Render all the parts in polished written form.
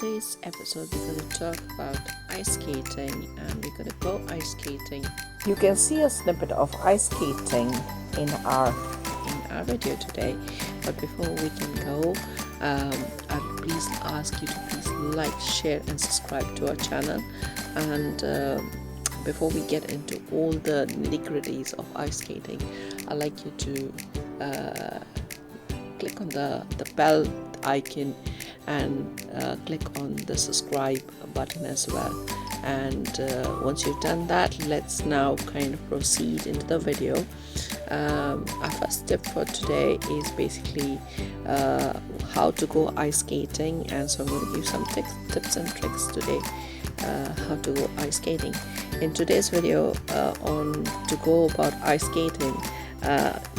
today's episode we're going to talk about ice skating, and we're going to go ice skating. You can see a snippet of ice skating in our video today, but before we can go, I'll please ask you to please like, share and subscribe to our channel. And before we get into all the nitty-gritties of ice skating, I'd like you to click on the bell icon and click on the subscribe button as well. And once you've done that, let's now kind of proceed into the video. Our first tip for today is basically how to go ice skating, and so I'm going to give some tips and tricks today how to go ice skating. In today's video on to go about ice skating,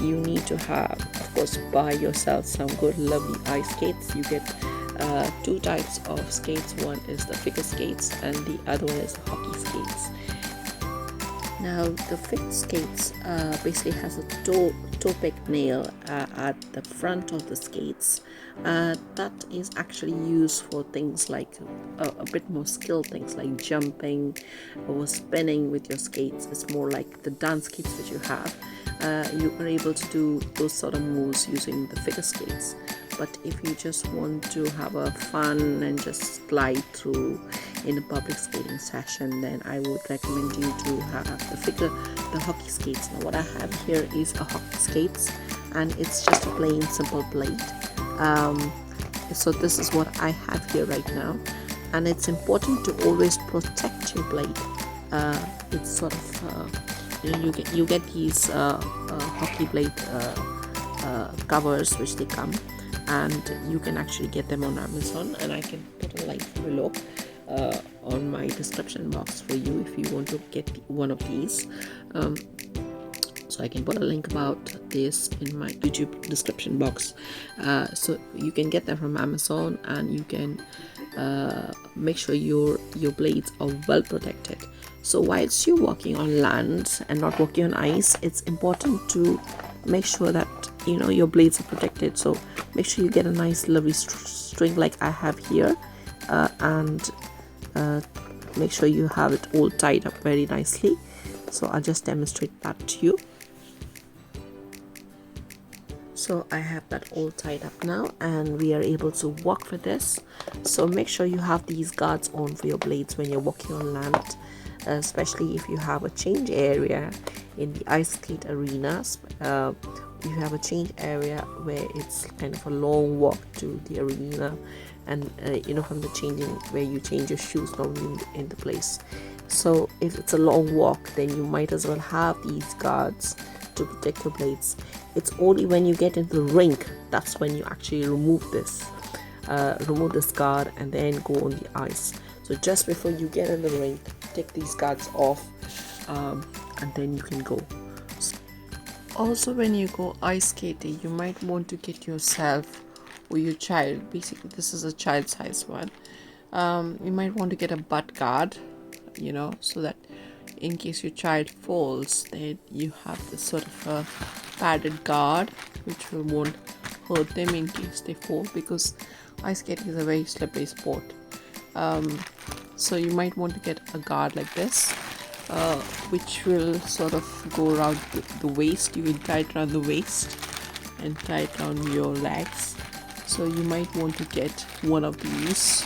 you need to have, of course, buy yourself some good lovely ice skates. You get two types of skates. One is the figure skates and the other one is the hockey skates. Now the figure skates basically has a toe pick nail at the front of the skates. That is actually used for things like a bit more skilled things like jumping or spinning with your skates. It's more like the dance skates which you have. You are able to do those sort of moves using the figure skates. But if you just want to have a fun and just slide through in a public skating session, then I would recommend you to have the hockey skates. Now what I have here is a hockey skates, and it's just a plain simple blade. So this is what I have here right now, and it's important to always protect your blade. It's sort of you get these hockey blade covers which they come, and you can actually get them on Amazon, and I can put a link below on my description box for you if you want to get one of these. So I can put a link about this in my YouTube description box. So you can get them from Amazon, and you can make sure your blades are well protected. So whilst you're walking on land and not walking on ice, it's important to make sure that your blades are protected. So make sure you get a nice lovely string like I have here, and make sure you have it all tied up very nicely. So I'll just demonstrate that to you. So I have that all tied up now, and we are able to walk with this. So make sure you have these guards on for your blades when you're walking on land, especially if you have a change area in the ice skate arenas. You have a change area where it's kind of a long walk to the arena, and from the changing where you change your shoes normally in the place. So if it's a long walk, then you might as well have these guards to protect your blades. It's only when you get into the rink that's when you actually remove this guard and then go on the ice. So just before you get in the rink, take these guards off, and then you can go. Also, when you go ice skating, you might want to get yourself or your child, basically this is a child size one, you might want to get a butt guard, so that in case your child falls, then you have this sort of a padded guard which won't hurt them in case they fall, because ice skating is a very slippery sport. So you might want to get a guard like this, which will sort of go around the waist. You will tie it around the waist and tie it around your legs. So you might want to get one of these,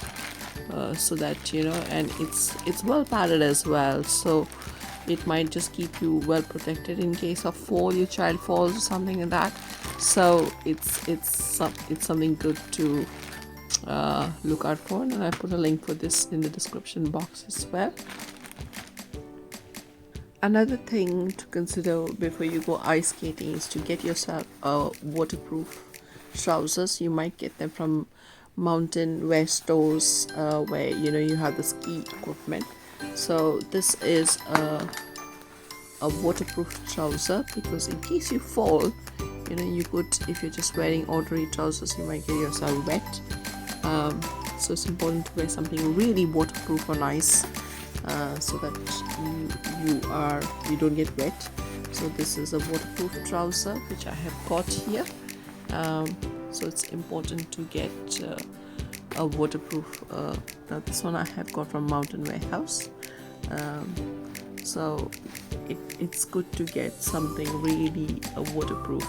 so that and it's well padded as well, so it might just keep you well protected in case of fall, your child falls or something like that. So it's something good to look out for, and I put a link for this in the description box as well. Another thing to consider before you go ice skating is to get yourself waterproof trousers. You might get them from mountain wear stores where you have the ski equipment. So this is a waterproof trouser, because in case you fall, you could, if you're just wearing ordinary trousers, you might get yourself wet. So it's important to wear something really waterproof or nice, so that you don't get wet. So this is a waterproof trouser which I have got here. So it's important to get a waterproof. Now this one I have got from Mountain Warehouse. So it's good to get something really waterproof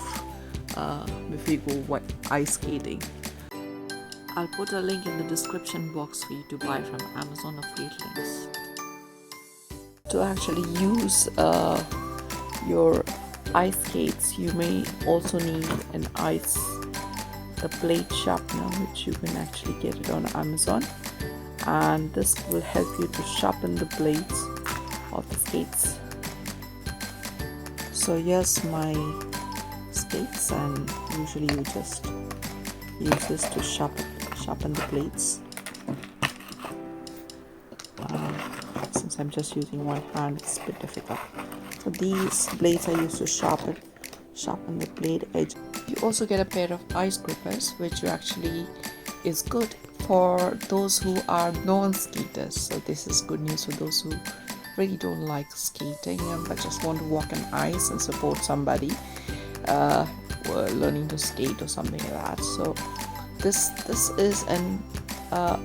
before you go ice skating. I'll put a link in the description box for you to buy from Amazon affiliate links. To actually use your ice skates, you may also need the blade sharpener, which you can actually get it on Amazon, and this will help you to sharpen the blades of the skates. So here's my skates, and usually you just use this to sharpen the blades. Since I'm just using one hand, it's a bit difficult. So these blades are used to sharpen the blade edge. You also get a pair of ice grippers, which actually is good for those who are non-skaters. So this is good news for those who really don't like skating but just want to walk on ice and support somebody learning to skate or something like that. So this is an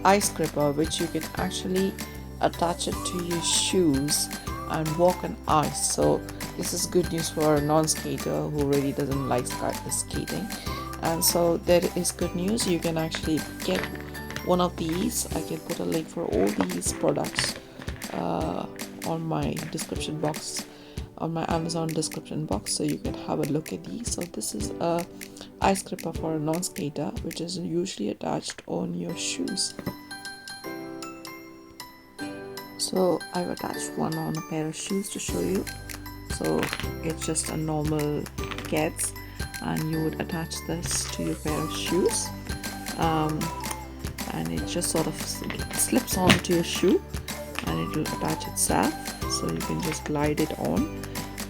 ice gripper which you can actually attach it to your shoes and walk on ice. So this is good news for a non-skater who really doesn't like skating. And so that is good news. You can actually get one of these. I can put a link for all these products on my description box, on my Amazon description box, so you can have a look at these. So this is a ice gripper for a non-skater, which is usually attached on your shoes. So I've attached one on a pair of shoes to show you. So it's just a normal Keds, and you would attach this to your pair of shoes, and it just sort of slips onto your shoe and it will attach itself, so you can just glide it on.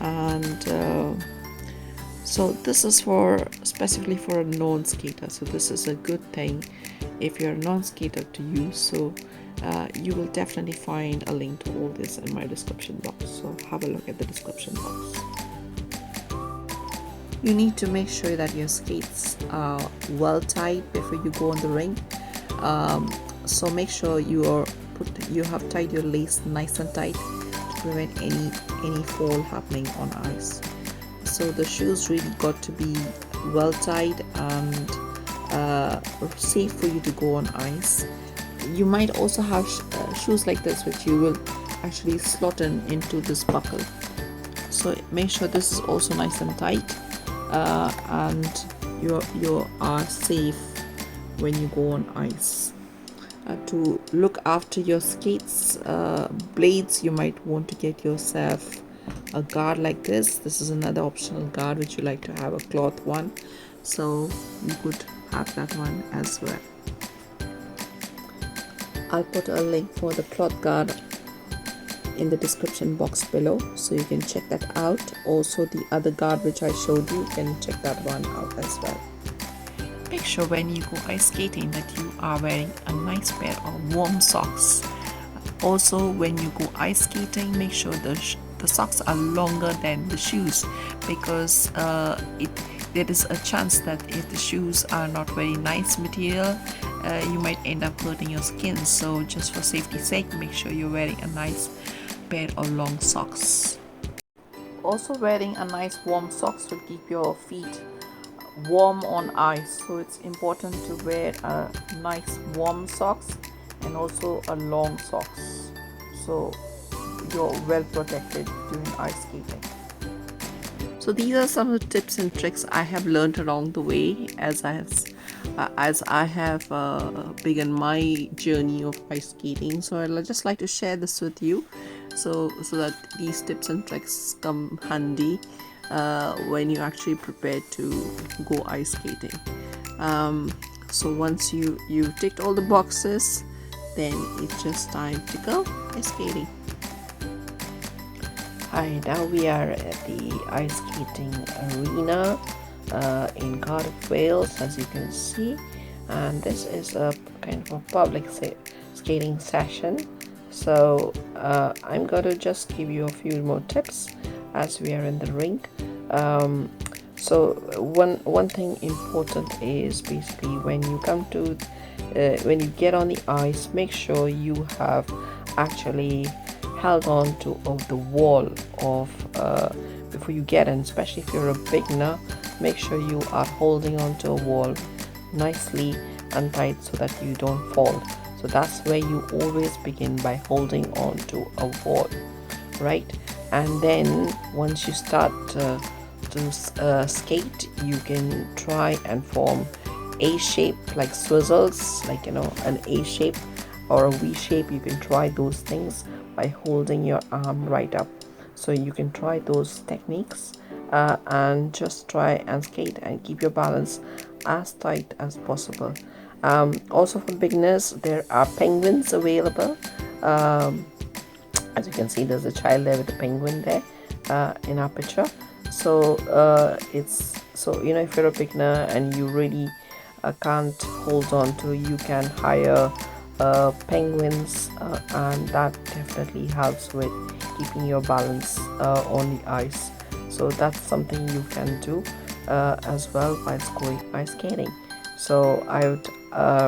And so this is specifically for a non-skater, so this is a good thing if you're a non-skater to use. So you will definitely find a link to all this in my description box, so have a look at the description box. You need to make sure that your skates are well tied before you go on the rink. So make sure you have tied your lace nice and tight to prevent any fall happening on ice. So the shoes really got to be well tied and safe for you to go on ice. You might also have shoes like this, which you will actually slot into this buckle. So make sure this is also nice and tight, and you are safe when you go on ice. To look after your skates blades, you might want to get yourself a guard like this. This is another optional guard which you like to have, a cloth one, so you could have that one as well. I'll put a link for the cloth guard in the description box below, so you can check that out. Also the other guard which I showed you can check that one out as well. Make sure when you go ice skating that you are wearing a nice pair of warm socks. Also when you go ice skating, make sure the socks are longer than the shoes, because there is a chance that if the shoes are not very nice material, you might end up hurting your skin. So just for safety's sake, make sure you're wearing a nice pair of long socks. Also, wearing a nice warm socks will keep your feet warm on ice, so it's important to wear a nice warm socks and also a long socks, so you're well protected during ice skating. So these are some of the tips and tricks I have learned along the way as I have begun my journey of ice skating. So I'd just like to share this with you, so that these tips and tricks come handy when you actually prepare to go ice skating. So once you ticked all the boxes, then it's just time to go ice skating. Hi, now we are at the ice skating arena in Cardiff, Wales, as you can see, and this is a kind of a public skating session. So I'm going to just give you a few more tips as we are in the rink. So one thing important is basically when you come to when you get on the ice, make sure you have actually held on to of the wall of before you get in, especially if you're a beginner. Make sure you are holding on to a wall nicely and tight so that you don't fall. So that's where you always begin, by holding on to a wall, right? And then once you start to skate, you can try and form A shape, like swizzles, like an A shape or a V shape. You can try those things by holding your arm right up. So you can try those techniques and just try and skate and keep your balance as tight as possible. Also for beginners, there are penguins available. As you can see, there's a child there with a penguin there in our picture. So it's so if you're a beginner and you really can't hold on to, you can hire penguins, and that definitely helps with keeping your balance on the ice. So that's something you can do as well whilst going ice skating. So I would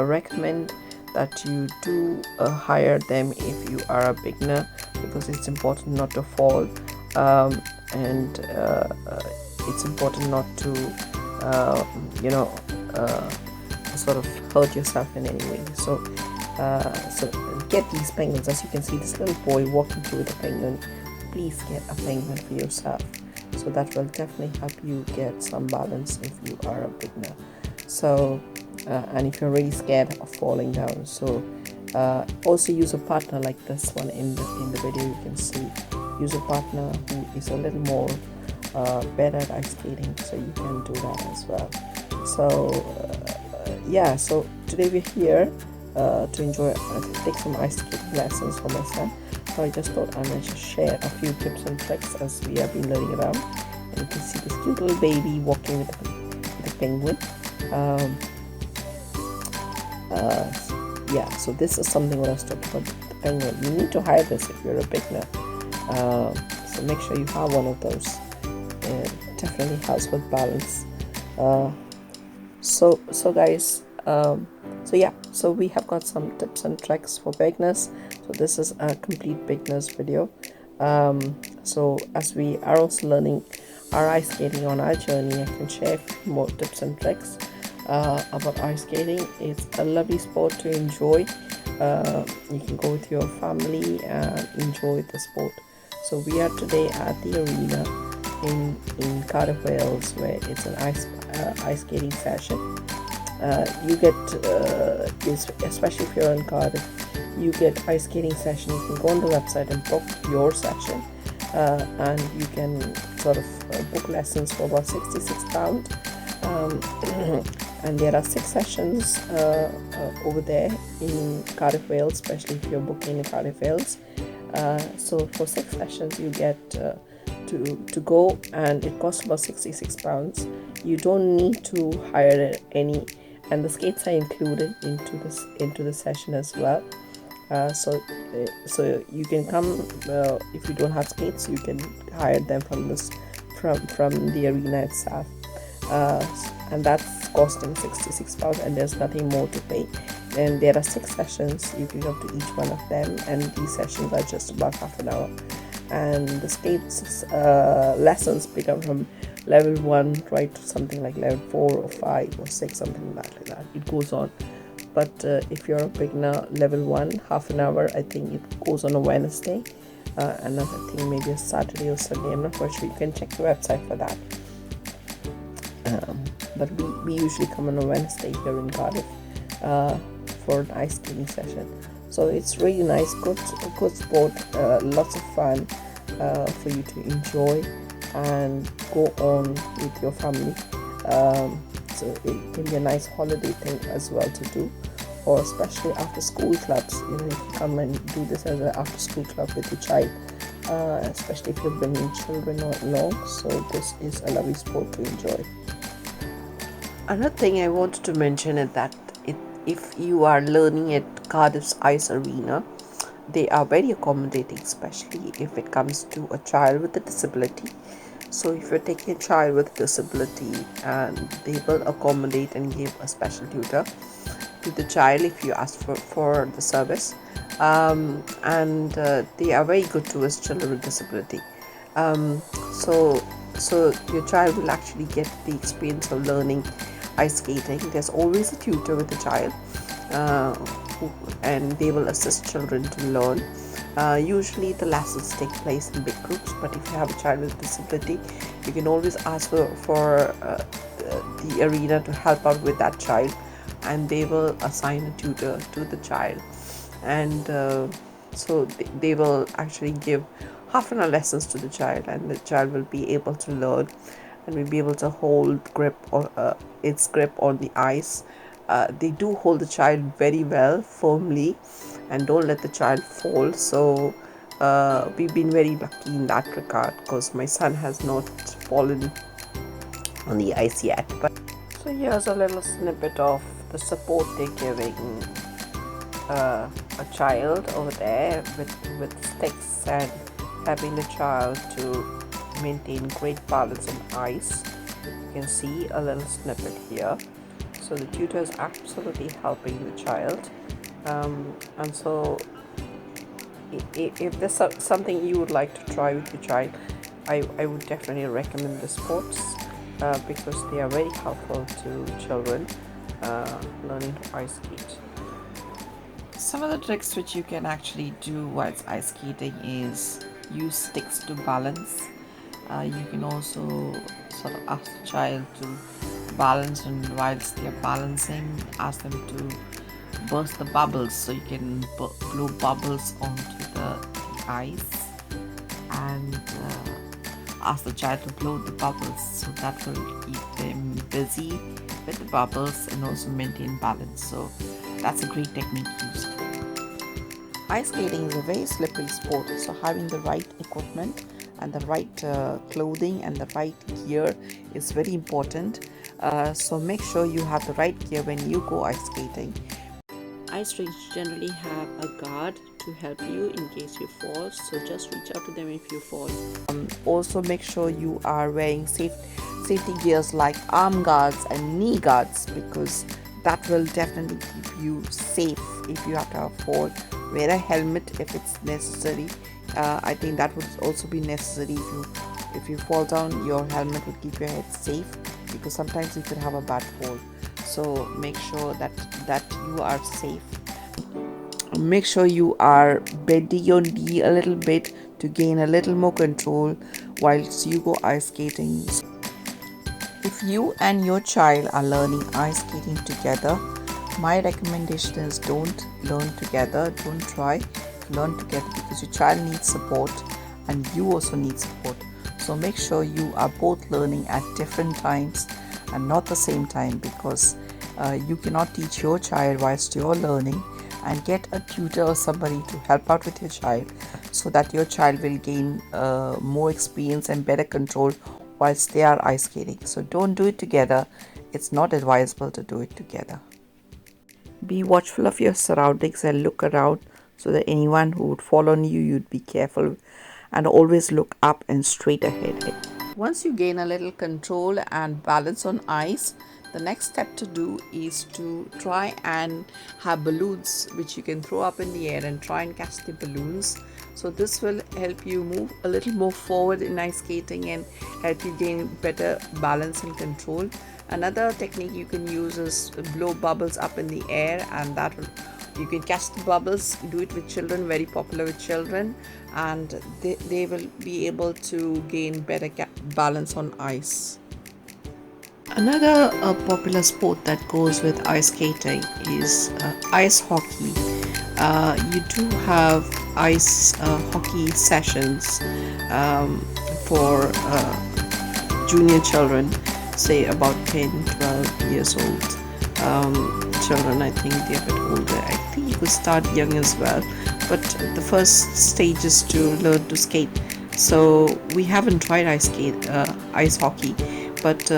recommend that you do hire them if you are a beginner, because it's important not to fall, and it's important not to sort of hurt yourself in any way. So get these penguins. As you can see, this little boy walking through with a penguin. Please get a penguin for yourself, so that will definitely help you get some balance if you are a beginner. So and if you're really scared of falling down, so also use a partner like this one in the video. You can see, use a partner who is a little more better at ice skating, so you can do that as well. So yeah, so today we're here to enjoy take some ice skating lessons for my son. So I just thought I might just share a few tips and tricks as we have been learning around. And you can see this cute little baby walking with a penguin. Yeah, so this is something what I was talking about, the penguin. You need to hire this if you're a beginner. So make sure you have one of those. It definitely helps with balance. So guys, so we have got some tips and tricks for beginners. So this is a complete beginners video. So as we are also learning our ice skating on our journey, I can share a few more tips and tricks about ice skating. It's a lovely sport to enjoy. You can go with your family and enjoy the sport. So we are today at the arena in Cardiff, Wales, where it's an ice skating session. You get, especially if you're in Cardiff, you get ice skating session. You can go on the website and book your session, and you can sort of book lessons for about £66. And there are 6 sessions over there in Cardiff, Wales, especially if you're booking in Cardiff, Wales. So for 6 sessions you get to go, and it costs about £66. You don't need to hire any, and the skates are included into the session as well. So you can come if you don't have skates, you can hire them from the arena itself, and that's costing £66, and there's nothing more to pay. And there are 6 sessions. You can go to each one of them, and these sessions are just about half an hour. And the skates lessons become from level 1 right to something like level 4 or 5 or 6, something like that. It goes on. But if you're a beginner, level 1, half an hour. I think it goes on a Wednesday, and I think maybe a Saturday or Sunday. I'm not quite sure. You can check the website for that. But we usually come on a Wednesday here in Cardiff for an ice skating session. So it's really nice, good sport, lots of fun for you to enjoy and go on with your family. So it can be a nice holiday thing as well to do, or especially after school clubs. If you come and do this as an after school club with your child, especially if you're bringing children along. So this is a lovely sport to enjoy. Another thing I wanted to mention is that if you are learning at Cardiff's Ice Arena, they are very accommodating, especially if it comes to a child with a disability. So if you're taking a child with a disability, and they will accommodate and give a special tutor. to the child if you ask for the service, and they are very good towards children with disability. um, so so your child will actually get the experience of learning ice skating. There's always a tutor with the child, uh, and they will assist children to learn. Usually the lessons take place in big groups, but if you have a child with disability, you can always ask for the arena to help out with that child, and they will assign a tutor to the child. And so they will actually give half an hour lessons to the child, and the child will be able to learn and will be able to hold grip or its grip on the ice. They do hold the child very well, firmly, and don't let the child fall. So we've been very lucky in that regard, because my son has not fallen on the ice yet. But so here's a little snippet of the support they're giving a child over there with sticks, and helping the child to maintain great balance on ice. You can see a little snippet here. So the tutor is absolutely helping the child, and so if there's something you would like to try with your child, I would definitely recommend the sports, because they are very helpful to children learning to ice skate. Some of the tricks which you can actually do whilst ice skating is use sticks to balance. You can also sort of ask the child to balance, and whilst they're balancing, ask them to burst the bubbles, so you can blow bubbles onto the ice, and ask the child to blow the bubbles, so that will keep them busy with the bubbles and also maintain balance. So that's a great technique used. Ice skating is a very slippery sport, so having the right equipment and the right clothing and the right gear is very important. So make sure you have the right gear when you go ice skating. Ice rinks generally have a guard to help you in case you fall, so just reach out to them if you fall. Also make sure you are wearing safety gears like arm guards and knee guards, because that will definitely keep you safe if you have to fall. Wear a helmet if it's necessary. I think that would also be necessary. If you fall down, your helmet would keep your head safe, because sometimes you could have a bad fall. So make sure that you are safe. Make sure you are bending your knee a little bit to gain a little more control whilst you go ice skating. If you and your child are learning ice skating together, my recommendation is don't learn together, don't try to learn together, because your child needs support and you also need support. So make sure you are both learning at different times and not the same time, because you cannot teach your child whilst you're learning, and get a tutor or somebody to help out with your child, so that your child will gain more experience and better control whilst they are ice skating. So don't do it together. It's not advisable to do it together. Be watchful of your surroundings and look around, so that anyone who would fall on you, you'd be careful, and always look up and straight ahead. Once you gain a little control and balance on ice, the next step to do is to try and have balloons which you can throw up in the air and try and catch the balloons. So this will help you move a little more forward in ice skating and help you gain better balance and control. Another technique you can use is blow bubbles up in the air, and that will, you can catch the bubbles. Do it with children, very popular with children, and they will be able to gain better balance on ice. Another popular sport that goes with ice skating is ice hockey. You do have ice hockey sessions for junior children, say about 10, 12 years old. Children, I think they're a bit older. I think you could start young as well, but the first stage is to learn to skate. So we haven't tried ice hockey, but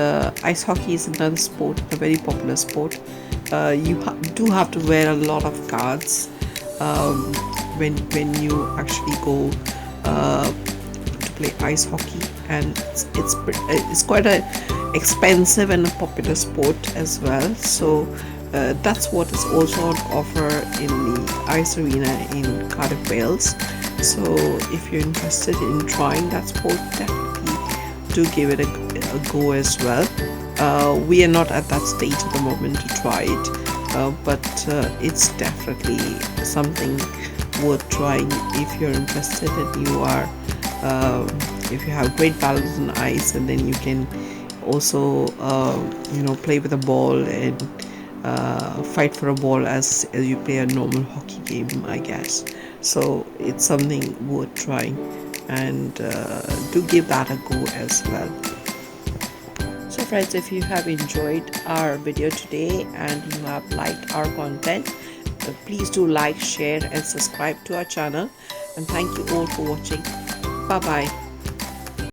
ice hockey is another sport, a very popular sport. You do have to wear a lot of guards when you actually go to play ice hockey, and it's quite a expensive and a popular sport as well. So that's what is also on offer in the ice arena in Cardiff, Wales. So if you're interested in trying that sport, definitely do give it a go as well. We are not at that stage at the moment to try it, but it's definitely something worth trying if you're interested and you are if you have great balance on ice, and then you can also play with a ball and fight for a ball as you play a normal hockey game, I guess. So it's something worth trying, and do give that a go as well. So friends, if you have enjoyed our video today and you have liked our content, please do like, share and subscribe to our channel, and thank you all for watching. Bye bye.